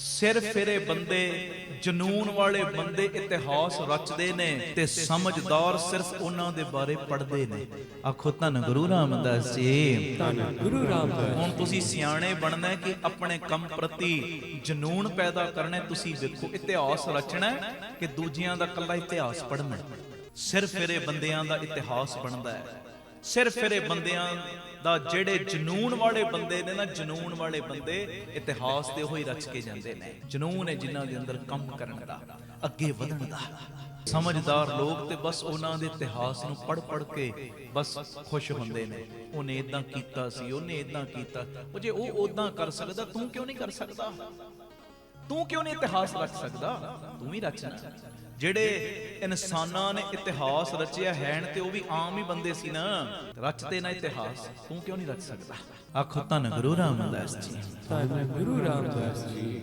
ਸਿਰ ਫਿਰੇ ਬੰਦੇ, ਜਨੂਨ ਵਾਲੇ ਬੰਦੇ ਇਤਿਹਾਸ ਰਚਦੇ ਨੇ ਤੇ ਸਮਝਦਾਰ ਸਿਰਫ ਉਹਨਾਂ ਦੇ ਬਾਰੇ ਪੜ੍ਹਦੇ ਨੇ। ਆਖੋ ਧੰਨ ਗੁਰੂ ਰਾਮਦਾਸ ਜੀ, ਧੰਨ ਗੁਰੂ ਰਾਮਦਾਸ। ਹੁਣ ਤੁਸੀਂ ਸਿਆਣੇ ਬਣਨਾ ਕਿ ਆਪਣੇ ਕੰਮ ਪ੍ਰਤੀ ਜਨੂਨ ਪੈਦਾ ਕਰਨਾ। ਤੁਸੀਂ ਵੇਖੋ ਇਤਿਹਾਸ ਰਚਣਾ ਕਿ ਦੂਜਿਆਂ ਦਾ ਕੱਲਾ ਇਤਿਹਾਸ ਪੜ੍ਹਨਾ। ਸਿਰ ਫਿਰੇ ਬੰਦਿਆਂ ਦਾ ਇਤਿਹਾਸ ਬਣਦਾ ਹੈ। ਸਿਰ ਫਿਰੇ ਬੰਦਿਆਂ ਦਾ ਜਿਹੜੇ ਜਨੂਨ ਵਾਲੇ ਬੰਦੇ ਨੇ ਨਾ, ਜਨੂਨ ਵਾਲੇ ਬੰਦੇ ਇਤਿਹਾਸ ਤੇ ਉਹੀ ਰਚ ਕੇ ਜਾਂਦੇ ਨੇ। ਜਨੂਨ ਹੈ ਜਿਨ੍ਹਾਂ ਦੇ ਅੰਦਰ ਕੰਮ ਕਰਨ ਦਾ, ਅੱਗੇ ਵਧਣ ਦਾ। ਸਮਝਦਾਰ ਲੋਕ ਤੇ ਬਸ ਉਹਨਾਂ ਦੇ ਇਤਿਹਾਸ ਨੂੰ ਪੜ੍ਹ ਕੇ ਬਸ ਖੁਸ਼ ਹੁੰਦੇ ਨੇ। ਉਹਨੇ ਇਦਾਂ ਕੀਤਾ ਸੀ, ਉਹਨੇ ਇਦਾਂ ਕੀਤਾ। ਉਹ ਜੇ ਉਹ ਉਦਾਂ ਕਰ ਸਕਦਾ, ਤੂੰ ਕਿਉਂ ਨਹੀਂ ਕਰ ਸਕਦਾ? ਤੂੰ ਕਿਉਂ ਨਹੀਂ ਇਤਿਹਾਸ ਰਚ ਸਕਦਾ? ਤੂੰ ਵੀ ਰਚਣਾ। ਜਿਹੜੇ ਇਨਸਾਨਾਂ ਨੇ ਇਤਿਹਾਸ ਰਚਿਆ ਹੈ ਤੇ ਉਹ ਵੀ ਆਮ ਹੀ ਬੰਦੇ ਸੀ ਨਾ, ਰਚਤੇ ਨਾ ਇਤਿਹਾਸ। ਤੂੰ ਕਿਉਂ ਨਹੀਂ ਰਚ ਸਕਦਾ? ਆਖੋ ਧੰਨ ਗੁਰੂ ਰਾਮਦਾਸ ਜੀ, ਧੰਨ ਗੁਰੂ ਰਾਮਦਾਸ ਜੀ।